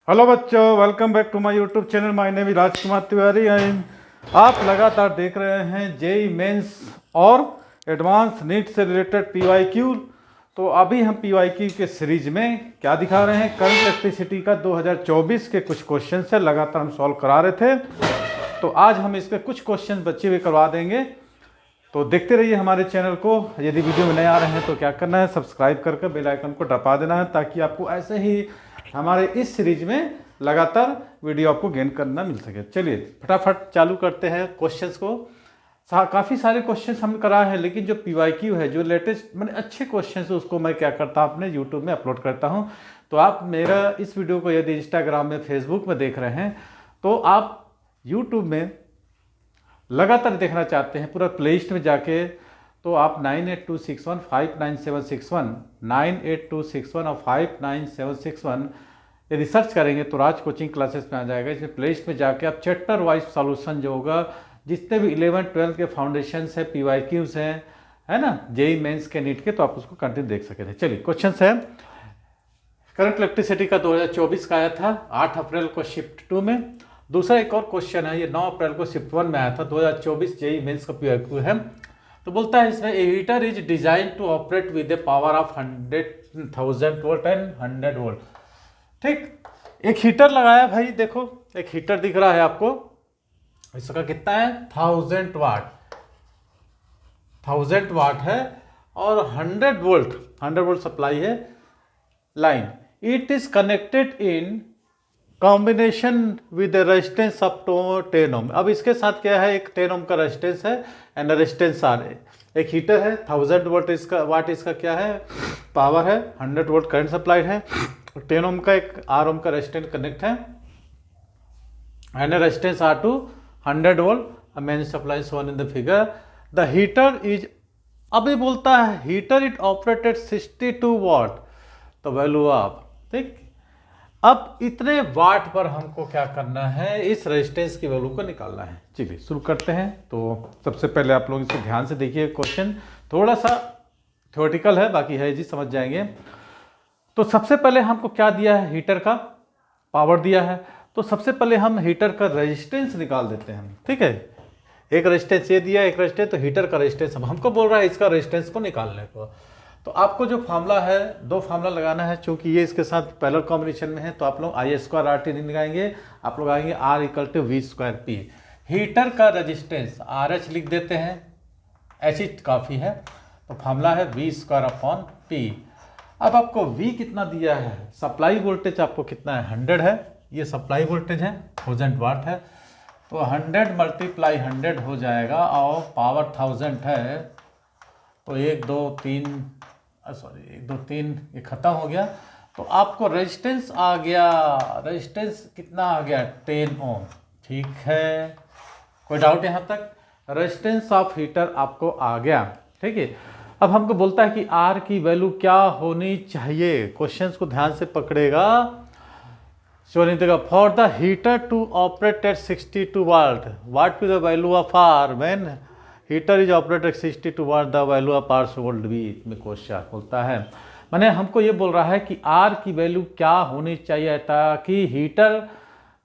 Hello बच्चों, welcome back to my YouTube channel. My name is Rajkumar Tiwari and आप लगातार देख रहे हैं जेई मेंस और एडवांस नीट से रिलेटेड पीवाईक्यू। तो अभी हम पीवाईक्यू के सीरीज में क्या दिखा रहे हैं, करंट इलेक्ट्रिसिटी का 2024 के कुछ क्वेश्चन से लगातार हम सॉल्व करा रहे थे। तो आज हम इसके कुछ क्वेश्चन बच्चे हुए करवा देंगे। तो देखते रहिए हमारे चैनल को। यदि वीडियो में नए आ रहे हैं तो क्या करना है, सब्सक्राइब करके बेल आइकन को दबा देना है, ताकि आपको ऐसे ही हमारे इस सीरीज में लगातार वीडियो आपको गेन करना मिल सके। चलिए फटाफट चालू करते हैं क्वेश्चंस को। काफ़ी सारे क्वेश्चंस हम करा है, लेकिन जो पीवाईक्यू है, जो लेटेस्ट मैंने अच्छे क्वेश्चंस है, उसको मैं क्या करता हूँ अपने यूट्यूब में अपलोड करता हूँ। तो आप मेरा इस वीडियो को यदि इंस्टाग्राम में, फेसबुक में देख रहे हैं तो आप यूट्यूब में लगातार देखना चाहते हैं पूरा प्लेलिस्ट में जाके, तो आप 9826159761 98261 और 59761 यदि सर्च करेंगे तो राज कोचिंग क्लासेस में आ जाएगा। इसमें प्लेलिस्ट में जाके आप चैप्टर वाइज सॉल्यूशन जो होगा, जितने भी 11-12 के फाउंडेशंस है, पीवाईक्यूज हैं, है ना, जेई मेंस के, नीट के, तो आप उसको कंटिन्यू देख सकते हैं। चलिए क्वेश्चन है, करंट इलेक्ट्रिसिटी का 2024 का आया था 8 अप्रैल को शिफ्ट 2 में। दूसरा एक और क्वेश्चन है, ये 9 अप्रैल को शिफ्ट 1 में आया था। 2024 जेई मेंस का पीवाईक्यू है। तो बोलता है इसमें, a heater is design to operate with a power of 100,000 volt and 100 volt. ठीक, एक हीटर लगाया भाई, देखो एक हीटर दिख रहा है आपको, इसका कितना है 1000 वाट, 1000 वाट है और 100 वोल्ट सप्लाई है line. It is connected in combination with resistance of 10 ओम। अब इसके साथ क्या है, एक 10 ओम का रेजिस्टेंस है एंड रेजिस्टेंस आर है। एक हीटर है, 1000 वोल्ट इसका, वाट इसका क्या है, पावर है, 100 वोल्ट करंट सप्लाइड है, 10 ओम का एक आर ओम का रेजिस्टेंस कनेक्ट है and resistance R to 100 volt main supply shown in the figure. The heater is, अब ये बोलता है हीटर इट ऑपरेटेड 62 वाट, तो वैल्यू ऑफ, ठीक। अब इतने वाट पर हमको क्या करना है, इस रेजिस्टेंस की वैल्यू को निकालना है। चलिए शुरू करते हैं। तो सबसे पहले आप लोग इसे ध्यान से देखिए, क्वेश्चन थोड़ा सा थ्योरेटिकल है, बाकी है जी समझ जाएंगे। तो सबसे पहले हमको क्या दिया है, हीटर का पावर दिया है। तो सबसे पहले हम हीटर का रेजिस्टेंस निकाल देते हैं, ठीक है। एक रेजिस्टेंस ये दिया, एक रेजिस्टेंस, तो हीटर का रेजिस्टेंस हमको बोल रहा है इसका रेजिस्टेंस को निकालने को। तो आपको जो फार्मूला है, दो फार्मूला लगाना है। चूंकि ये इसके साथ पैरेलल कॉम्बिनेशन में है, तो आप लोग I² RT नहीं लगाएंगे, आप लोग आएंगे R = V²P। हीटर का रेजिस्टेंस RH लिख देते हैं, ऐसी काफ़ी है। तो फार्मूला है V²/P। अब आपको V कितना दिया है, सप्लाई वोल्टेज आपको कितना है, 100 है, ये सप्लाई वोल्टेज है, 1000 वाट है। तो 100 × 100 हो जाएगा और पावर 1000 है, तो 1 2 3 ये खत्म हो गया। तो आपको रेजिस्टेंस आ गया, रेजिस्टेंस कितना आ गया, 10 ओम। ठीक है, कोई डाउट यहाँ तक? रेजिस्टेंस ऑफ हीटर आपको आ गया, ठीक है। अब हमको बोलता है कि R की वैल्यू क्या होनी चाहिए। क्वेश्चंस को ध्यान से पकड़ेगा। For the heater to operate at 62 watt, what will the value of R when heater is operated 62 watt, the value of R should be, में क्वेश्चन बोलता है। मैंने हमको ये बोल रहा है कि R की वैल्यू क्या होनी चाहिए ताकि हीटर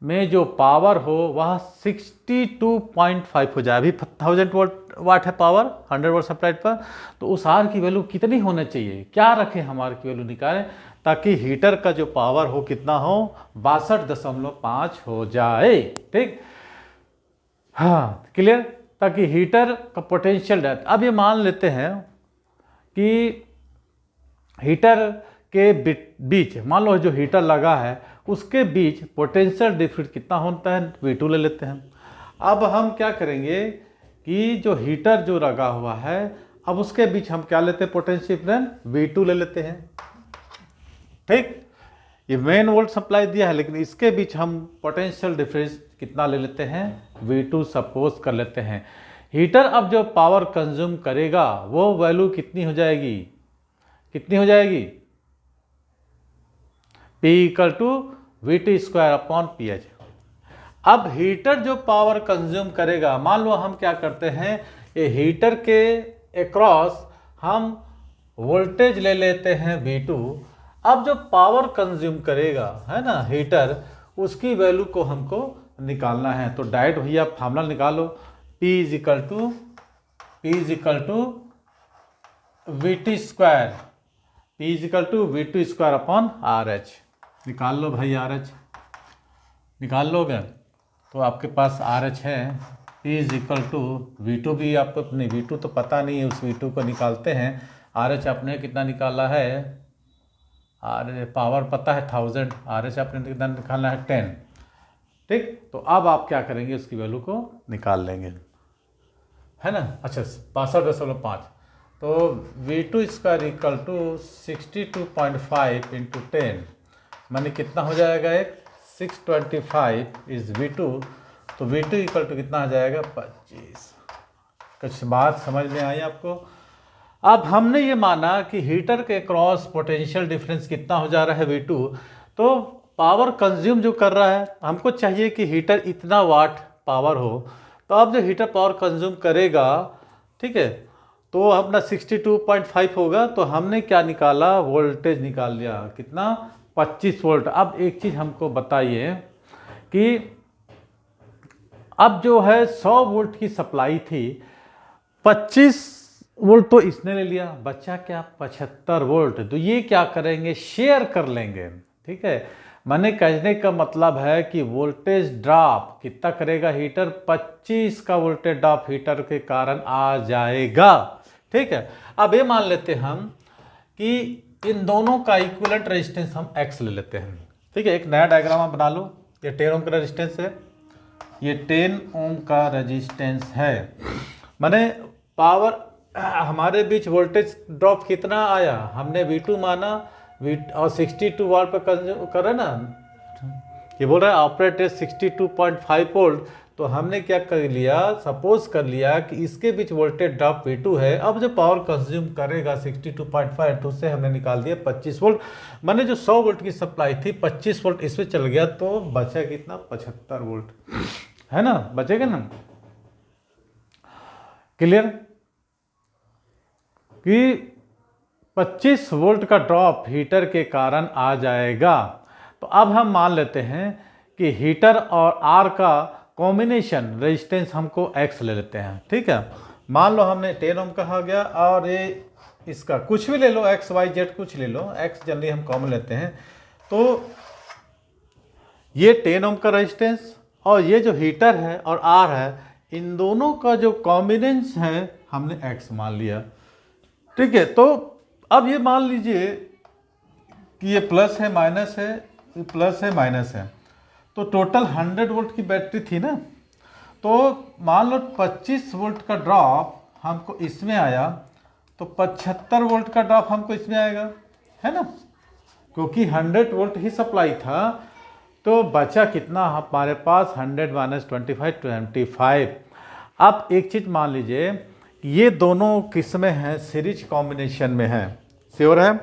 में जो पावर हो वह 62.5 हो जाए। अभी 1000 वाट है पावर, 100 वोल्ट सप्लाइड पर, तो उस R की वैल्यू कितनी होनी चाहिए, क्या रखें हम R की वैल्यू निकालें, ताकि हीटर का जो पावर हो कितना हो, 62.5 हो जाए, ठीक। हाँ क्लियर, ताकि हीटर का पोटेंशियल डेप्थ, अब ये मान लेते हैं कि हीटर के बीच, मान लो जो हीटर लगा है उसके बीच पोटेंशियल डिफरेंस कितना होता है, V2 ले लेते हैं। अब हम क्या करेंगे कि जो हीटर जो लगा हुआ है, अब उसके बीच हम क्या लेते हैं, पोटेंशियल डिफरेंस V2 ले लेते हैं, ठीक। ये मेन वोल्ट सप्लाई दिया है, लेकिन इसके बीच हम पोटेंशियल डिफरेंस कितना ले लेते हैं, V2 सपोज कर लेते हैं। हीटर अब जो पावर कंज्यूम करेगा वो वैल्यू कितनी हो जाएगी, कितनी हो जाएगी, P = VT²/PH। अब हीटर जो पावर कंज्यूम करेगा, मान लो हम क्या करते हैं, ये हीटर के अक्रॉस हम वोल्टेज ले लेते हैं V2। अब जो पावर कंज्यूम करेगा है ना हीटर, उसकी वैल्यू को हमको निकालना है। तो डायरेक्ट भैया फार्मूला निकालो, P is equal to VT square, P is equal to VT square upon RH। निकाल लो भाई RH, निकाल लोगे तो आपके पास RH है। P is equal to V2 भी आपको नहीं, V2 तो पता नहीं है, उस V2 को निकालते हैं। RH आपने कितना निकाला है, पावर पता है 1000, RH आपने कितना निकालना है 10। ठीक, तो अब आप क्या करेंगे, उसकी वैल्यू को निकाल लेंगे, है ना। अच्छा 62.5, तो V2 square equal to 62.5 into 10 माने कितना हो जाएगा, एक 625 इज V2, तो V2 इक्वल टू कितना आ जाएगा 25। कुछ बात समझ में आई आपको। अब हमने ये माना कि हीटर के क्रॉस पोटेंशियल डिफरेंस कितना हो जा रहा है V2, तो पावर कंज्यूम जो कर रहा है, हमको चाहिए कि हीटर इतना वाट पावर हो। तो अब जो हीटर पावर कंज्यूम करेगा, ठीक है, तो अपना 62.5 होगा। तो हमने क्या निकाला, वोल्टेज निकाल लिया, कितना 25 वोल्ट। अब एक चीज़ हमको बताइए कि अब जो है 100 वोल्ट की सप्लाई थी, 25 वोल्ट तो इसने ले लिया, बचा क्या 75 वोल्ट। तो ये क्या करेंगे, शेयर कर लेंगे। ठीक है, मैंने कहने का मतलब है कि वोल्टेज ड्रॉप कितना करेगा हीटर, 25 का वोल्टेज ड्रॉप हीटर के कारण आ जाएगा। ठीक है, अब ये मान लेते हम कि इन दोनों का इक्विवेलेंट रेजिस्टेंस हम X ले लेते हैं। ठीक है, एक नया डायग्राम आप बना लो। ये 10 ओम का रेजिस्टेंस है, ये 10 ओम का रेजिस्टेंस है। माने पावर हमारे बीच वोल्टेज ड्रॉप कितना आया, हमने V2 माना, और 62 वाट पर कंज्यूम कर रहे ना, ये बोल रहा है ऑपरेट 62.5 वोल्ट। तो हमने क्या कर लिया, सपोज कर लिया कि इसके बीच वोल्टेज ड्रॉप V2 है। अब जो पावर कंज्यूम करेगा 62.5, तो उससे हमने निकाल दिया 25 वोल्ट। मैंने जो 100 वोल्ट की सप्लाई थी, 25 वोल्ट इसमें चल गया, तो बचा कितना 75 वोल्ट, है ना, बचेगा ना। क्लियर कि 25 वोल्ट का ड्रॉप हीटर के कारण आ जाएगा। तो अब हम मान लेते हैं कि हीटर और R का कॉम्बिनेशन रेजिस्टेंस हमको X ले लेते हैं। ठीक है, मान लो हमने 10 ओम कहा गया, और ये इसका कुछ भी ले लो, X Y Z कुछ ले लो, X जनरली हम कॉमन लेते हैं। तो ये 10 ओम का रेजिस्टेंस और ये जो हीटर है और R है, इन दोनों का जो कॉम्बिनेंस है हमने X मान लिया। ठीक है, तो अब ये मान लीजिए कि ये प्लस है माइनस है, ये प्लस है माइनस है, तो टोटल 100 वोल्ट की बैटरी थी ना। तो मान लो 25 वोल्ट का ड्रॉप हमको इसमें आया, तो 75 वोल्ट का ड्रॉप हमको इसमें आएगा, है ना, क्योंकि 100 वोल्ट ही सप्लाई था। तो बचा कितना हमारे पास, 100 माइनस 25, 25। अब एक चीज़ मान लीजिए, ये दोनों किस्में हैं सीरीज कॉम्बिनेशन में हैं, श्योर है,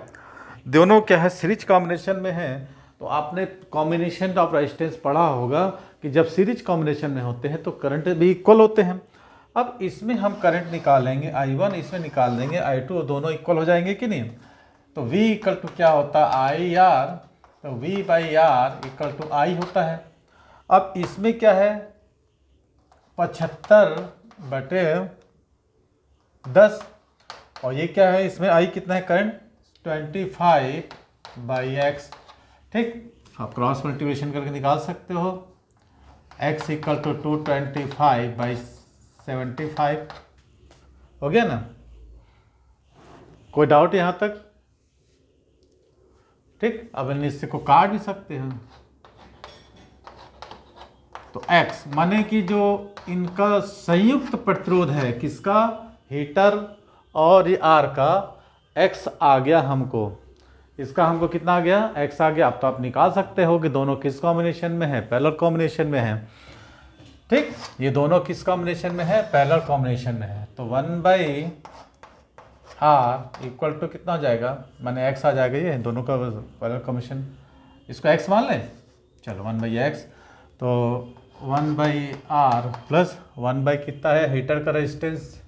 दोनों क्या है सीरीज कॉम्बिनेशन में हैं। तो आपने कॉम्बिनेशन ऑफ रेजिस्टेंस पढ़ा होगा कि जब सीरीज कॉम्बिनेशन में होते हैं तो करंट भी इक्वल होते हैं। अब इसमें हम करंट निकालेंगे I1, इसमें निकाल देंगे I2, दोनों इक्वल हो जाएंगे कि नहीं। तो V इक्वल टू क्या होता है IR, तो V by R equal to I होता है। अब इसमें क्या है 75/10, और ये क्या है, इसमें I कितना है करंट 25/X। ठीक, आप क्रॉस मल्टीप्लिकेशन करके निकाल सकते हो, X इक्वल टू 225/75 हो गया ना। कोई डाउट यहाँ तक? ठीक, अब इससे को काट भी सकते हैं। तो X माने कि जो इनका संयुक्त प्रतिरोध है, किसका, हीटर और ये R का, X आ गया हमको, इसका हमको कितना आ गया, X आ गया। अब तो आप निकाल सकते हो कि दोनों किस कॉम्बिनेशन में है, पैरेलल कॉम्बिनेशन में है। ठीक, ये दोनों किस कॉम्बिनेशन में है, पैरेलल कॉम्बिनेशन में है। तो 1/R इक्वल टू कितना हो जाएगा, माने X आ जाएगा, ये दोनों का पैरेलल कॉम्बिनेशन, इसको X मान लें, चलो 1/X। तो 1/R प्लस 1/ कितना है हीटर का रेजिस्टेंस,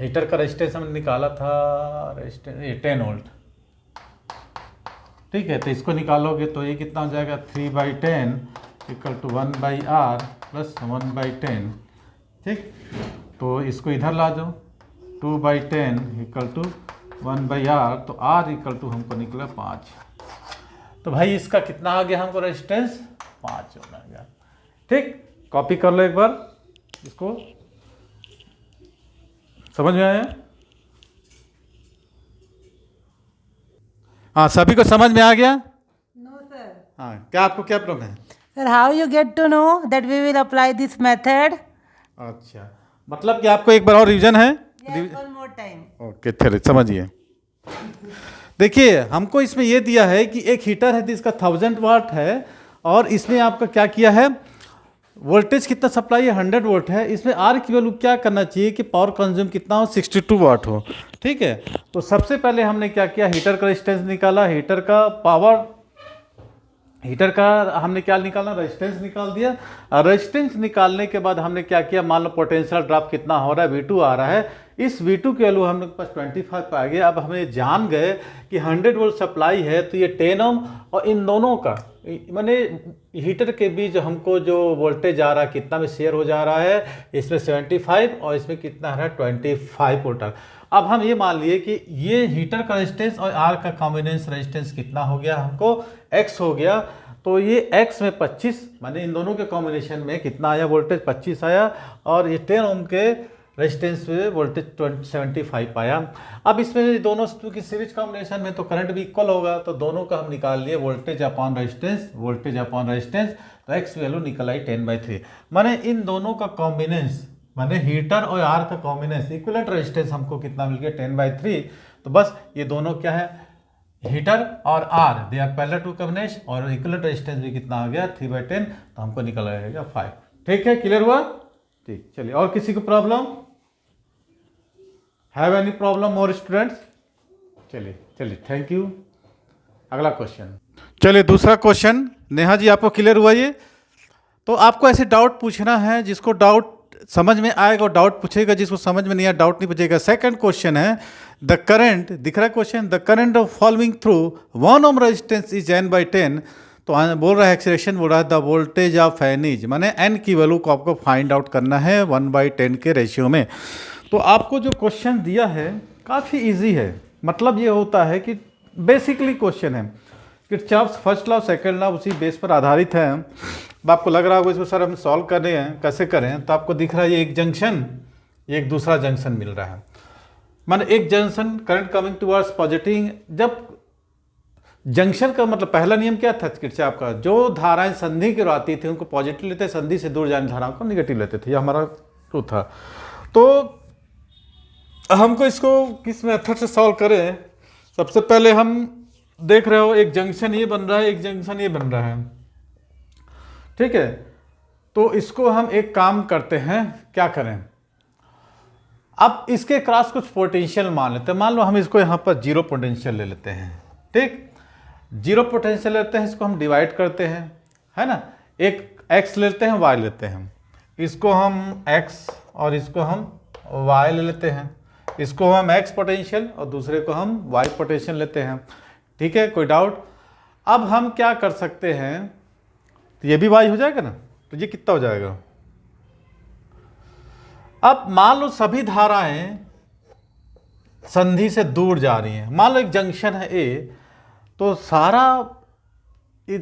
हीटर का रेजिस्टेंस हमने निकाला था रेजिस्टेंस 10 वोल्ट, ठीक है, तो इसको निकालोगे तो ये कितना हो जाएगा 3/10 इक्वल टू 1/r प्लस 1/10। ठीक, तो इसको इधर ला दो 2/10 इक्वल टू 1/r, तो r इक्वल टू हमको निकला 5। तो भाई इसका कितना आ गया हमको रेजिस्टेंस 5 होना गया। ठीक, कॉपी कर लो एक बार इसको, समझ में आया? हाँ, सभी को समझ में आ गया? No, sir. हाँ, क्या आपको क्या प्रॉब्लम है? Sir, how you get to know that we will apply this method? अच्छा, मतलब कि आपको एक बार और रिवीजन है? Yes, one more time. Okay, चलिए समझिए। देखिए, हमको इसमें ये दिया है कि एक हीटर है जिसका 1000 वाट है, और इसमें आपका क्या किया है, वोल्टेज कितना सप्लाई है 100 वोल्ट है। इसमें आर की वैल्यू क्या करना चाहिए कि पावर कंज्यूम कितना हो 62 वाट हो। ठीक है, तो सबसे पहले हमने क्या किया, हीटर का रेजिस्टेंस निकाला, हीटर का पावर, हीटर का हमने क्या निकाला, रेजिस्टेंस निकाल दिया। और रेजिस्टेंस निकालने के बाद हमने क्या किया, मान लो पोटेंशियल ड्रॉप कितना हो रहा है, V2 आ रहा है, इस V2 की वैल्यू हम लोग पास 25 पा गए। अब हमें जान गए कि 100 वोल्ट सप्लाई है, तो ये 10 ओम, और इन दोनों का माने हीटर के बीच हमको जो वोल्टेज आ रहा है कितना में शेयर हो जा रहा है, इसमें 75 और इसमें कितना है 25 वोल्ट। अब हम ये मान लिए कि ये हीटर का रेजिस्टेंस और आर का कॉम्बिनेंस रेजिस्टेंस कितना हो गया हमको, x हो गया। तो ये x में 25 माने इन दोनों के कॉम्बिनेशन में कितना आया, वोल्टेज 25 आया, और ये 10 ओम के रेजिस्टेंस में वोल्टेज 75 आया। अब इसमें दोनों की सीरीज कॉम्बिनेशन में तो करंट भी इक्वल होगा, तो दोनों का हम निकाल लिए voltage upon resistance, voltage upon resistance, तो x वैल्यू निकल आई 10/3। माने इन दोनों का कॉम्बिनेंस, माने हीटर और आर का कॉम्बिनेंस, इक्विवेलेंट रेजिस्टेंस हमको कितना मिल गया 10/3। तो बस ये दोनों क्या है, हीटर और R, they are parallel to combination, और इक्विवेलेंट रेजिस्टेंस भी कितना आ गया 3/10, तो हमको निकल आएगा 5। ठीक है, क्लियर हुआ? ठीक, चलिए, और किसी को problem, have any problem more students? चलिए चलिए, थैंक यू। अगला क्वेश्चन, चलिए दूसरा क्वेश्चन। नेहा जी आपको क्लियर हुआ ये? तो आपको ऐसे डाउट पूछना है, जिसको डाउट समझ में आएगा और डाउट पूछेगा, जिसको समझ में नहीं आया डाउट नहीं पूछेगा। सेकंड क्वेश्चन है, द करंट, दिख रहा है question, the current of following through 1 ohm resistance is n/10। तो बोल रहा है एक्सप्रेशन, बोल रहा है the voltage of N is, माने एन की वैल्यू को आपको फाइंड आउट करना है 1/10 के रेशियो में। तो आपको जो क्वेश्चन दिया है काफ़ी इजी है, मतलब ये होता है कि बेसिकली क्वेश्चन है Kirchhoff's first law second law उसी बेस पर आधारित है। अब आपको लग रहा होगा इसको सर हम सॉल्व कर रहे हैं, कैसे करें, तो आपको दिख रहा है ये एक जंक्शन, ये एक दूसरा जंक्शन मिल रहा है। माने एक junction current coming towards positive, जब जंक्शन का मतलब पहला नियम क्या था किरचॉफ का, जो धाराएं संधि की ओर आती थी उनको पॉजिटिव लेते, संधि से दूर जाने धाराओं को निगेटिव लेते थे, ये हमारा टू था। तो हमको इसको किस मेथड से सॉल्व करें, सबसे पहले हम देख रहे हो एक जंक्शन ये बन रहा है, एक जंक्शन ये बन रहा है, ठीक है। तो इसको हम एक काम करते हैं, क्या करें, अब इसके क्रॉस कुछ पोटेंशियल मान लेते हैं। मान लो हम इसको यहाँ पर 0 पोटेंशियल ले लेते हैं, ठीक, 0 पोटेंशियल लेते हैं, इसको हम डिवाइड करते हैं, है ना, एक x लेते हैं, y लेते हैं, इसको हम x और इसको हम y ले लेते हैं, इसको हम x पोटेंशियल और दूसरे को हम y पोटेंशियल लेते हैं, ठीक है, कोई डाउट। अब हम क्या कर सकते हैं, तो ये भी y हो जाएगा ना, तो ये कितना हो जाएगा। अब मान लो सभी धाराएं संधि से दूर जा रही हैं, मान लो एक जंक्शन है A, तो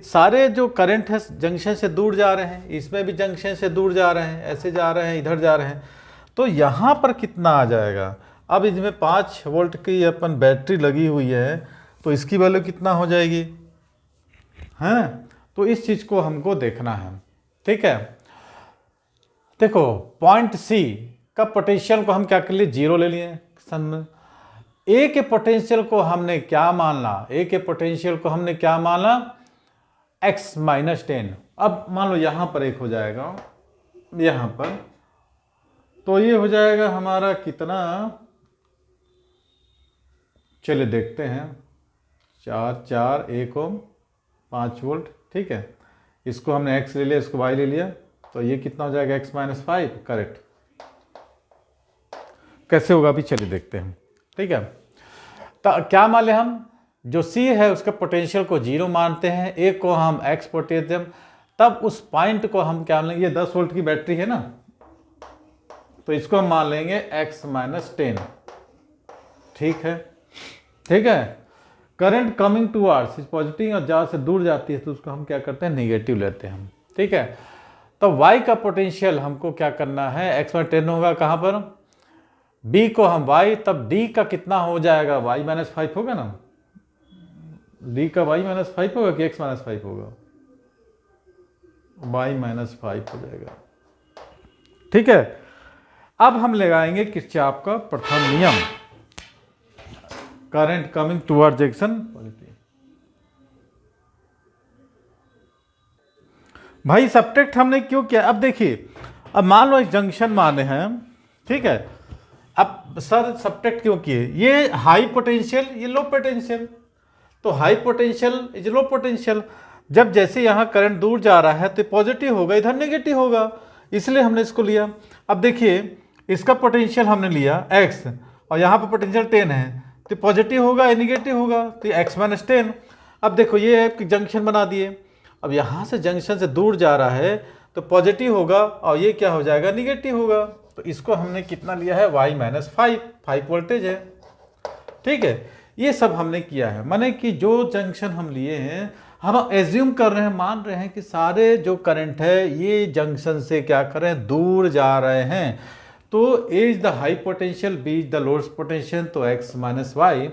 सारे जो करंट है जंक्शन से दूर जा रहे हैं, इसमें भी जंक्शन से दूर जा रहे हैं, ऐसे जा रहे हैं, इधर जा रहे हैं, तो यहाँ पर कितना आ जाएगा। अब इसमें 5 वोल्ट की अपन बैटरी लगी हुई है, तो इसकी वैल्यू कितना हो जाएगी, हैं, तो इस चीज़ को हमको देखना है, ठीक है। देखो पॉइंट C का पोटेंशियल को हम क्या कर लिए, 0 ले लिए सन में। A के पोटेंशियल को हमने क्या माना, A के पोटेंशियल को हमने क्या माना, x - 10। अब मान लो यहाँ पर एक हो जाएगा, यहाँ पर, तो ये हो जाएगा हमारा कितना, चलिए देखते हैं, 4 4 1 ओम 5 वोल्ट, ठीक है। इसको हमने x ले लिया, इसको y ले लिया, तो ये कितना हो जाएगा x - 5, करेक्ट। कैसे होगा अभी चलिए देखते हैं, ठीक है। तो क्या मान लें हम, जो सी है उसका पोटेंशियल को 0 मानते हैं, ए को हम एक्स पोटेंशियम, तब उस पॉइंट को हम क्या लेंगे, ये 10 वोल्ट की बैटरी है ना, तो इसको हम मान लेंगे x माइनस 10। ठीक है, ठीक है। Current coming towards is positive और जहाँ से दूर जाती है तो उसको हम क्या करते हैं, नेगेटिव लेते हैं हम। ठीक है, तो y का पोटेंशियल हमको क्या करना है, x माइनस 10 होगा कहाँ पर, b को हम y, तब d का कितना हो जाएगा, y माइनस 5 होगा ना, d का y माइनस 5 होगा कि x माइनस 5 होगा, y माइनस 5 हो जाएगा। ठीक है, अब हम लगाएंगे किरचॉफ का प्रथम नियम, current coming towards junction positive. भाई सब्ट्रैक्ट हमने क्यों किया, अब देखिए, अब मान लो एक जंक्शन माने हैं, ठीक है, अब सर सब्ट्रैक्ट क्यों किए, ये हाई पोटेंशियल, ये लो पोटेंशियल, तो high potential is low potential, जब जैसे यहाँ करंट दूर जा रहा है तो पॉजिटिव होगा, इधर नेगेटिव होगा, इसलिए हमने इसको लिया। अब देखिए इसका पोटेंशियल हमने लिया x और यहाँ पर पोटेंशियल 10 है, तो पॉजिटिव होगा या निगेटिव होगा, तो x माइनस 10। अब देखो ये एक जंक्शन बना दिए, अब यहाँ से जंक्शन से दूर जा रहा है तो पॉजिटिव होगा और ये क्या हो जाएगा, निगेटिव होगा, तो इसको हमने कितना लिया है, y माइनस 5 वोल्टेज है। ठीक है, ये सब हमने किया है, माने कि जो जंक्शन हम लिए हैं, हम एज्यूम कर रहे हैं, मान रहे हैं कि सारे जो करंट है ये जंक्शन से क्या कर रहे हैं, दूर जा रहे हैं, तो A is the high potential, B is the lowest potential, तो x minus Y,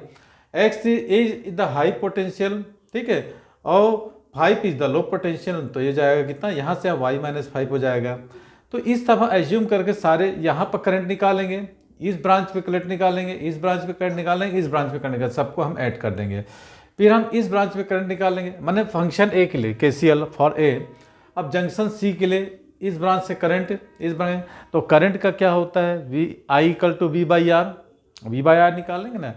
X is the high potential, ठीक है, और 5 इज द लो पोटेंशियल, तो ये जाएगा कितना, यहाँ से y माइनस 5 हो जाएगा। तो इस तरह एज्यूम करके सारे यहाँ पर करंट निकालेंगे, इस ब्रांच पे करंट निकालेंगे, इस ब्रांच पे करंट निकालेंगे, इस ब्रांच पे करंट निकालेंगे, सबको हम ऐड कर देंगे, फिर हम इस ब्रांच पे करंट निकालेंगे, माने फंक्शन ए के लिए KCL फॉर ए। अब जंक्शन सी के लिए इस ब्रांच से करंट, इस ब्रांच, तो करंट का क्या होता है, I equal to V by R निकालेंगे ना,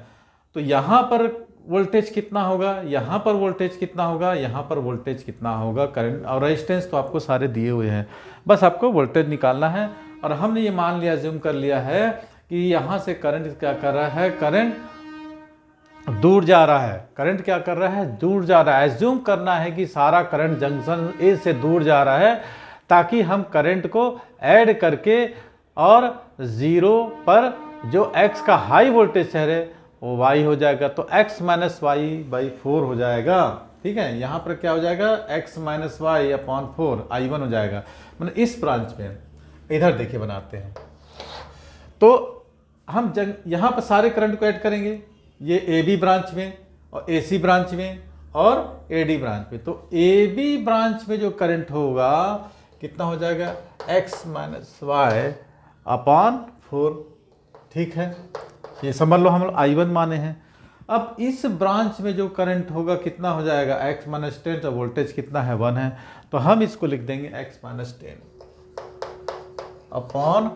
तो यहाँ पर वोल्टेज कितना होगा, यहाँ पर वोल्टेज कितना होगा, यहाँ पर वोल्टेज कितना होगा, करंट और रेजिस्टेंस तो आपको सारे दिए हुए हैं, बस आपको वोल्टेज निकालना है। और हमने ये मान लिया, अज्यूम कर लिया है कि यहाँ से करंट क्या कर रहा है, करंट दूर जा रहा है, करंट क्या कर रहा है, दूर जा रहा है। एज्यूम करना है कि सारा करंट जंक्शन ए से दूर जा रहा है, ताकि हम करंट को ऐड करके और 0 पर जो x का हाई वोल्टेज है वो y हो जाएगा, तो x माइनस वाई बाई 4 हो जाएगा। ठीक है, यहाँ पर क्या हो जाएगा, x minus Y upon 4 I1 हो जाएगा। मतलब इस ब्रांच में इधर देखिए बनाते हैं, तो हम यहाँ पर सारे करंट को ऐड करेंगे, ये AB ब्रांच में और AC ब्रांच में और AD ब्रांच में, तो AB ब्रांच में जो करंट होगा कितना हो जाएगा, x माइनस वाई अपॉन 4। ठीक है, ये समझ लो हम लोग I1 माने हैं। अब इस ब्रांच में जो करंट होगा कितना हो जाएगा, x माइनस 10, तो वोल्टेज कितना है, 1 है, तो हम इसको लिख देंगे x माइनस 10 अपॉन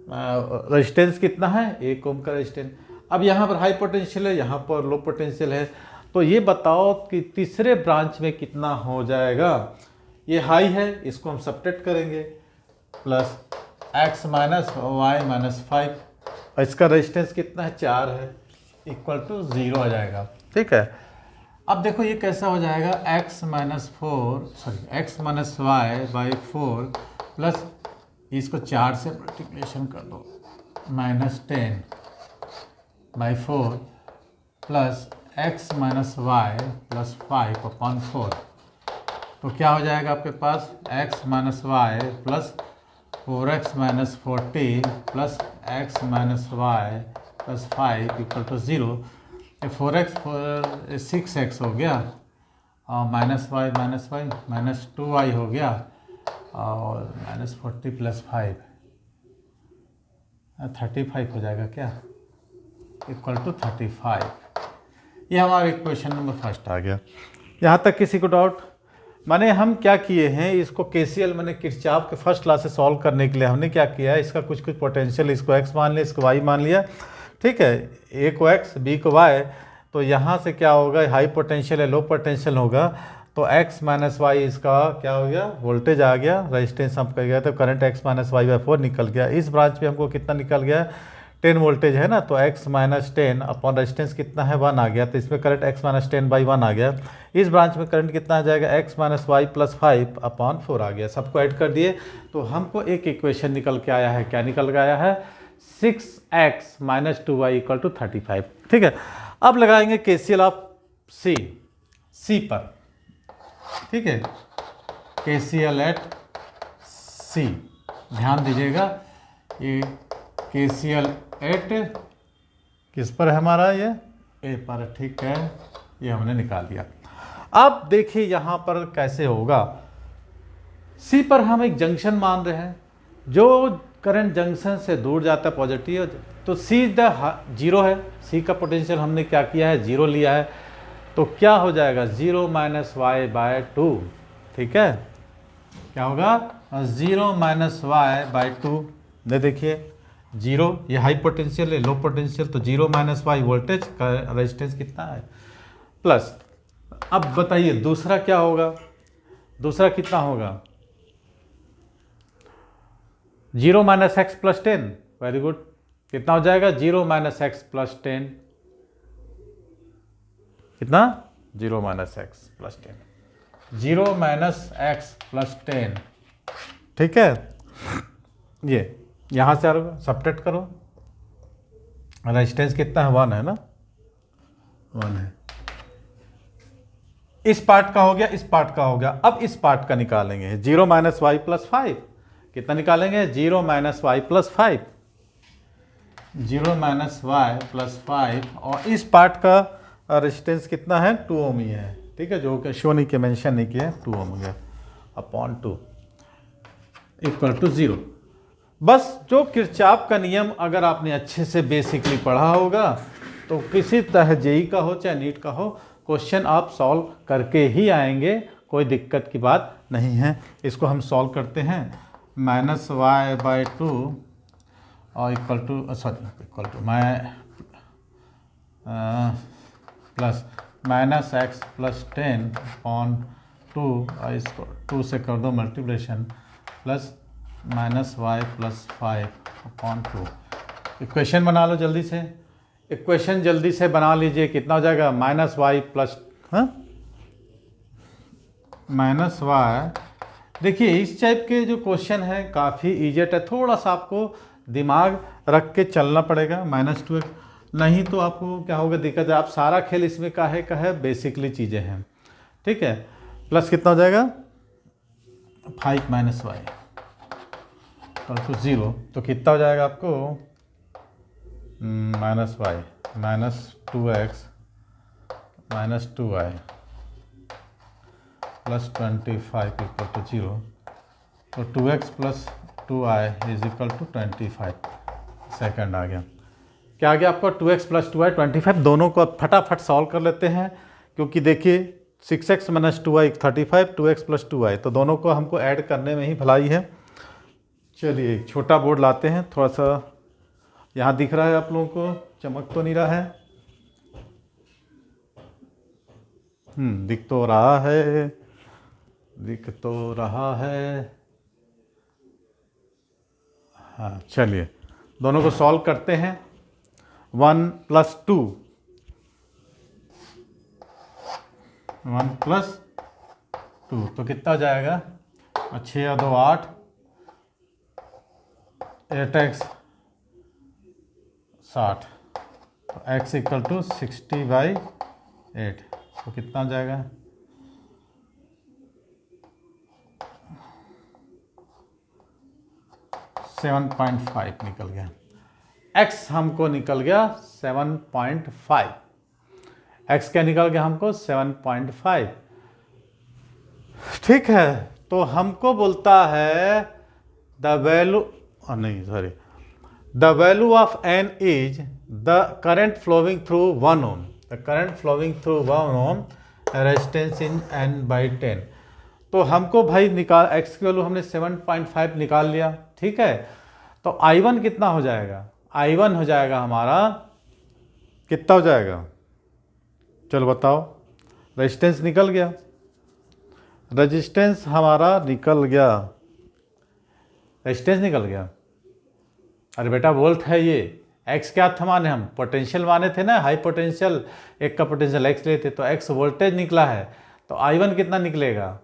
रेजिस्टेंस कितना है, 1 ओम का रेजिस्टेंस। अब यहाँ पर हाई पोटेंशियल है, यहाँ पर लो पोटेंशियल है, तो ये बताओ कि तीसरे ब्रांच में कितना हो जाएगा। ये हाई है, इसको हम सब्ट्रैक्ट करेंगे, plus x minus Y minus 5, और इसका रेजिस्टेंस कितना है, 4 है, इक्वल टू 0 आ जाएगा। ठीक है, अब देखो ये कैसा हो जाएगा, x minus 4 sorry x minus Y by 4 plus इसको 4 से मल्टीप्लिकेशन कर दो, minus 10 by 4 plus x minus Y plus 5 upon 4, तो क्या हो जाएगा आपके पास, x minus Y plus 4x minus 40 plus x minus Y plus 5 equal to 0। 4x 6x हो गया और माइनस वाई माइनस 2y हो गया और माइनस 40 प्लस 5 35 हो जाएगा क्या, इक्वल टू 35। ये हमारा इक्वेशन नंबर फर्स्ट आ गया। यहाँ तक किसी को डाउट? माने हम क्या किए हैं, इसको KCL मैंने किरचॉफ के फर्स्ट क्लास से सॉल्व करने के लिए हमने क्या किया है, इसका कुछ पोटेंशियल, इसको x मान लिया, इसको y मान लिया। ठीक है, a को x b को y, तो यहाँ से क्या होगा, हाई पोटेंशियल है, लो पोटेंशियल होगा, तो x माइनस वाई इसका क्या हो गया, वोल्टेज आ गया, रेजिस्टेंस हम कर गया, तो current x minus Y by 4 निकल गया। इस ब्रांच में हमको कितना निकल गया, 10 वोल्टेज है ना, तो x माइनस 10 अपॉन रेजिस्टेंस कितना है 1 आ गया, तो इसमें करंट x माइनस 10/1 आ गया। इस ब्रांच में करंट कितना आ जाएगा x minus Y plus 5 upon 4 आ गया। सबको ऐड कर दिए तो हमको एक इक्वेशन निकल के आया है। क्या निकल के आया है? 6x minus 2y equal to 35। ठीक है, अब लगाएंगे KCL ऑफ C पर। ठीक है, KCL एट C, ध्यान दीजिएगा ये KCL एट किस पर है हमारा, ये A पर। ठीक है, ये हमने निकाल दिया। अब देखिए यहाँ पर कैसे होगा। C पर हम एक जंक्शन मान रहे हैं, जो करंट जंक्शन से दूर जाता है पॉजिटिव, तो C जीरो है। C का पोटेंशियल हमने क्या किया है, जीरो लिया है, तो क्या हो जाएगा 0 माइनस वाई बाय 2। ठीक है, क्या होगा 0 माइनस वाई बाय 2। ने देखिए जीरो, ये हाई पोटेंशियल है, लो पोटेंशियल, तो 0 माइनस वाई वोल्टेज का रेजिस्टेंस कितना है प्लस। अब बताइए दूसरा क्या होगा, दूसरा कितना होगा 0 minus X plus 10। Very good, कितना हो जाएगा 0 माइनस एक्स प्लस 10, कितना 0 minus X plus 10, 0 minus X plus 10। ठीक है, ये यहाँ से सब्ट्रैक्ट करो, रेजिस्टेंस कितना है 1 है ना, 1 है। इस पार्ट का हो गया, इस पार्ट का हो गया। अब इस पार्ट का निकालेंगे 0 माइनस वाई प्लस 5। कितना निकालेंगे 0 minus Y plus 5, 0 minus Y plus 5, और इस पार्ट का रेजिस्टेंस कितना है 2 ओम ही है। ठीक है, जो कि शो नहीं किया, मेंशन नहीं किया, 2 ओम हो गया अपॉन 2 इक्वल टू 0। बस जो किरचॉफ का नियम अगर आपने अच्छे से बेसिकली पढ़ा होगा तो किसी तरह जेई का हो चाहे नीट का हो, क्वेश्चन आप सॉल्व करके ही आएंगे, कोई दिक्कत की बात नहीं है। इसको हम सॉल्व करते हैं, माइनस वाई बाई 2 और equal to plus minus X plus 10 upon 2, इसको 2 से कर दो multiplication, plus minus Y plus 5 upon 2। Equation बना लो जल्दी से, इक्वेशन जल्दी से बना लीजिए। कितना हो जाएगा minus Y plus minus Y. देखिए इस टाइप के जो क्वेश्चन है काफ़ी ईजेट है, थोड़ा सा आपको दिमाग रख के चलना पड़ेगा। -2 नहीं तो आपको क्या होगा, दिक्कत है। आप सारा खेल इसमें का है बेसिकली चीज़ें हैं। ठीक है, प्लस कितना हो जाएगा 5 माइनस वाई तो 0, तो कितना हो जाएगा आपको minus Y minus 2x minus 2y plus 25 equal to 0, तो 2x plus 2y is equal to 25 second आ गया। क्या आ गया आपको 2x प्लस 2y 25। दोनों को फटाफट सॉल्व कर लेते हैं, क्योंकि देखिए 6x minus 2y 35, 2x plus 2y, तो दोनों को हमको ऐड करने में ही भलाई है। चलिए एक छोटा बोर्ड लाते हैं, थोड़ा सा यहाँ दिख रहा है आप लोगों को, चमक तो नहीं रहा है? दिख तो रहा है, दिख तो रहा है। हाँ चलिए दोनों को सॉल्व करते हैं। 1 प्लस 2, 1 प्लस 2 तो कितना हो जाएगा 6 और 2 8, 8x 60, तो x इक्वल टू 60/8, तो कितना हो जाएगा 7.5 निकल गया। x हमको निकल गया 7.5। x क्या निकल गया हमको 7.5। ठीक है, तो हमको बोलता है the value the value of n is the current flowing through 1 ohm, the current flowing through 1 ohm resistance in n/10। तो हमको भाई निकाल x की वैल्यू हमने 7.5 निकाल लिया। ठीक है, तो I1 कितना हो जाएगा, I1 हो जाएगा हमारा कितना हो जाएगा, चलो बताओ। रेजिस्टेंस निकल गया, रेजिस्टेंस हमारा निकल गया, रेजिस्टेंस निकल गया। अरे बेटा वोल्ट है ये, एक्स क्या था माने, हम पोटेंशियल माने थे ना, हाई पोटेंशियल, एक का पोटेंशियल एक्स लेते तो एक्स वोल्टेज निकला है, तो I1 कितना निकलेगा?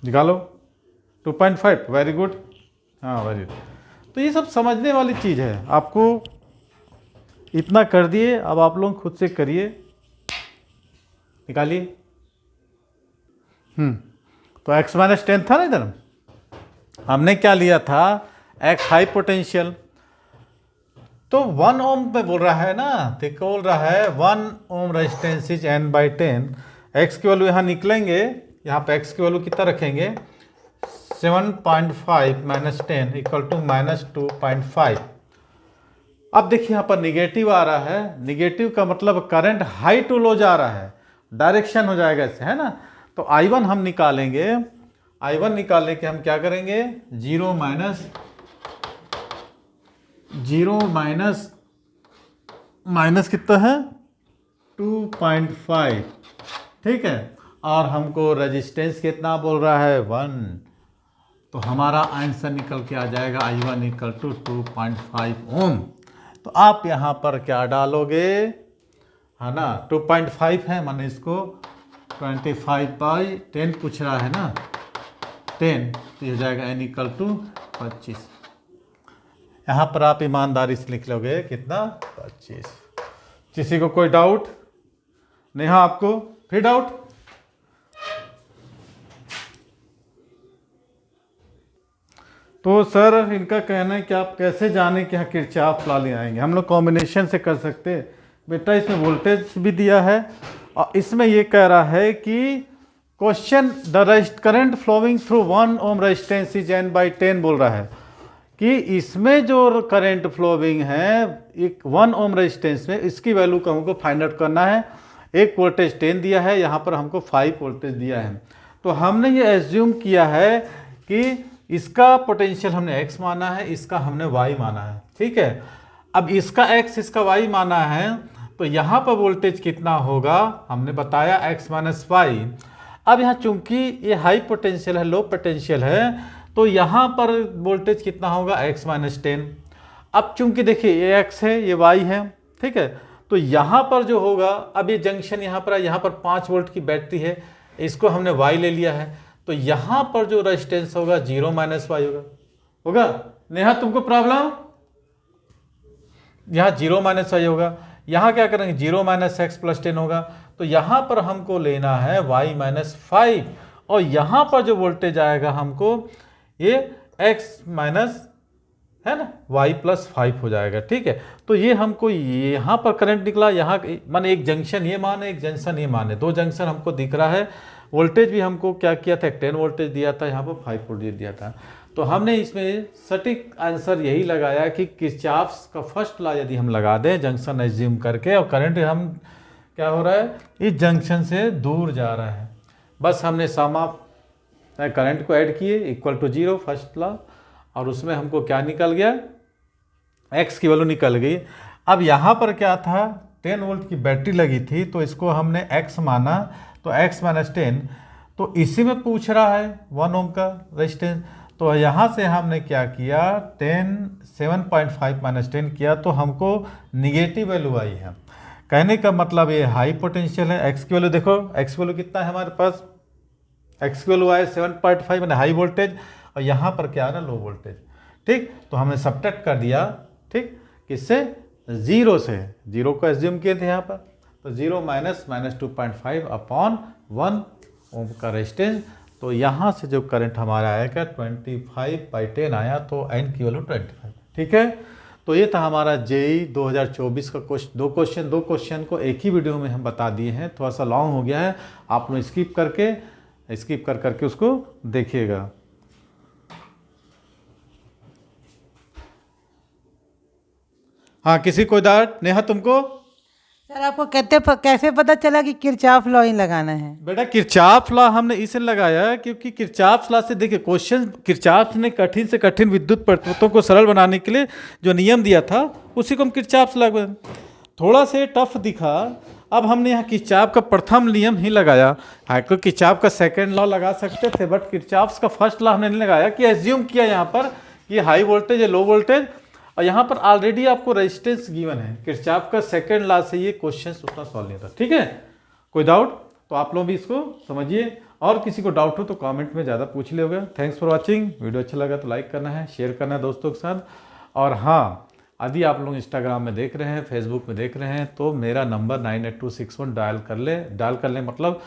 निकालो 2.5, वेरी गुड, हाँ वेरी गुड। तो ये सब समझने वाली चीज़ है, आपको इतना कर दिए, अब आप लोग खुद से करिए, निकालिए। तो x माइनस 10 था ना इधर, हमने क्या लिया था, x हाई पोटेंशियल, तो 1 ओम पे बोल रहा है ना, तो बोल रहा है 1 ohm resistance is n/10, x की वैल्यू यहाँ निकलेंगे, यहाँ पे x की वैल्यू कितना रखेंगे, 7.5 माइनस 10 इक्वल टू -2.5। अब देखिए यहाँ पर निगेटिव आ रहा है, निगेटिव का मतलब करंट हाई टू लो जा रहा है, डायरेक्शन हो जाएगा इससे, है ना। तो I1 हम निकालेंगे, I1 निकालने के हम क्या करेंगे, 0 माइनस कितना है, 2.5, ठीक है, और हमको रेजिस्टेंस कितना बोल रहा है, 1, तो हमारा आंसर निकल के आ जाएगा I1 इक्वल टू 2.5 ओम। तो आप यहाँ पर क्या डालोगे, है ना, 2.5 है, माने इसको 25/10 पूछ रहा है ना, 10, तो ये हो जाएगा n इक्वल टू 25। यहाँ पर आप ईमानदारी से लिख लोगे कितना, 25। किसी को कोई डाउट? नेहा आपको फिर डाउट? तो सर इनका कहना है कि आप कैसे जाने कि यहाँ किरचॉफ लॉ ले आएंगे, हम लोग कॉम्बिनेशन से कर सकते हैं बेटा। इसमें वोल्टेज भी दिया है और इसमें ये कह रहा है कि question the current flowing through 1 ohm resistance is n/10 बोल रहा है कि इसमें जो करंट फ्लोइंग है एक 1 ओम रेजिस्टेंस में, इसकी वैल्यू को हमको फाइंड आउट करना है। एक वोल्टेज 10 दिया है, यहाँ पर हमको 5 वोल्टेज दिया है, तो हमने ये एज्यूम किया है कि इसका पोटेंशियल हमने x माना है, इसका हमने y माना है, ठीक है। अब इसका x इसका y माना है, तो यहाँ पर वोल्टेज कितना होगा, हमने बताया x माइनस वाई। अब यहाँ चूंकि ये हाई पोटेंशियल है, लो पोटेंशियल है, तो यहाँ पर वोल्टेज कितना होगा, x माइनस 10। अब चूंकि देखिए ये x है, ये y है, ठीक है, तो यहाँ पर जो होगा, अब ये जंक्शन यहाँ पर है, यहाँ पर 5 वोल्ट की बैटरी है, इसको हमने y ले लिया है, तो यहाँ पर जो रेजिस्टेंस होगा 0 माइनस वाई होगा। नेहा तुमको प्रॉब्लम, यहाँ 0 माइनस वाई होगा, यहाँ क्या करेंगे 0 माइनस एक्स प्लस 10 होगा, तो यहाँ पर हमको लेना है y माइनस 5, और यहाँ पर जो वोल्टेज आएगा हमको ये x माइनस, है ना, y प्लस 5 हो जाएगा, ठीक है। तो ये हमको यहाँ पर करंट निकला, यहाँ माने एक जंक्शन ये मान है, एक जंक्शन ये मान है, 2 जंक्शन हमको दिख रहा है। वोल्टेज भी हमको क्या किया था, 10 वोल्टेज दिया था, यहाँ पर 5 वोल्टेज दिया था। तो हमने इसमें सटीक आंसर यही लगाया कि किरचॉफ्स का फर्स्ट लॉ यदि हम लगा दें जंक्शन एज्यूम करके, और करंट हम क्या हो रहा है, इस जंक्शन से दूर जा रहा है, बस हमने सम ऑफ करंट को ऐड किए इक्वल टू 0 फर्स्ट लॉ, और उसमें हमको क्या निकल गया, x की वैल्यू निकल गई। अब यहाँ पर क्या था, 10 वोल्ट की बैटरी लगी थी, तो इसको हमने x माना, तो x माइनस 10, तो इसी में पूछ रहा है 1 ओम का रेजिस्टेंस, तो यहाँ से हमने क्या किया, 7.5 माइनस 10 किया, तो हमको निगेटिव वैल्यू आई है। कहने का मतलब ये हाई पोटेंशियल है, x की वैल्यू देखो, x की वैल्यू कितना है हमारे पास, x की वैल्यू आए 7.5 मैंने हाई वोल्टेज, और यहाँ पर क्या है ना, लो वोल्टेज, ठीक। तो हमने सबट्रैक्ट कर दिया, ठीक, किससे, 0 से, 0 को एज्यूम किए थे यहाँ पर, तो 0 माइनस 2.5 अपॉन 1 ओम का रेजिस्टेंस, तो यहाँ से जो करंट हमारा आएगा 25/10 आया, तो n की वैल्यू 25, ठीक है। तो ये था हमारा जेई 2024 का दो क्वेश्चन को एक ही वीडियो में हम बता दिए हैं, थोड़ा सा लॉन्ग हो गया है, आप लोग स्किप कर करके उसको देखिएगा। हाँ, किसी को डाउट? नेहा तुमको? सर आपको कैसे पता चला कि किरचॉफ लॉ ही लगाना है? बेटा किरचॉफ लॉ हमने इसे लगाया क्योंकि किरचॉफ लॉ से देखिए क्वेश्चन, किरचॉफ ने कठिन से कठिन विद्युत प्रतिरोधों को सरल बनाने के लिए जो नियम दिया था उसी को हम किरचॉफ लॉ, थोड़ा से टफ दिखा, अब हमने यहाँ किरचॉफ का प्रथम नियम ही लगाया। हालांकि किरचॉफ का सेकंड लॉ लगा सकते थे, बट किरचॉफ का फर्स्ट लॉ हमने नहीं लगाया, कि एज्यूम किया यहाँ पर कि हाई वोल्टेज है लो वोल्टेज, और यहाँ पर ऑलरेडी आपको रेजिस्टेंस गिवन है। किरचॉफ का सेकंड लॉ से ये क्वेश्चन उतना सॉल्व नहीं होता। ठीक है, कोई डाउट तो आप लोग भी इसको समझिए, और किसी को डाउट हो तो कमेंट में ज़्यादा पूछ लियोगे। Thanks for watching. वीडियो अच्छा लगा तो लाइक करना है, शेयर करना है दोस्तों के साथ। और हाँ, यदि आप लोग इंस्टाग्राम में देख रहे हैं, फेसबुक में देख रहे हैं, तो मेरा नंबर 98261 डायल कर लें मतलब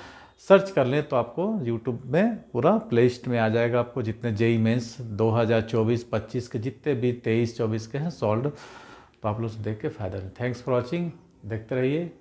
सर्च कर लें, तो आपको यूट्यूब में पूरा प्ले लिस्ट में आ जाएगा। आपको जितने जेई मेंस 2024-25 के जितने भी 23-24 के हैं सॉल्व, तो आप लोग देख के फ़ायदा लें। थैंक्स फॉर वॉचिंग, देखते रहिए।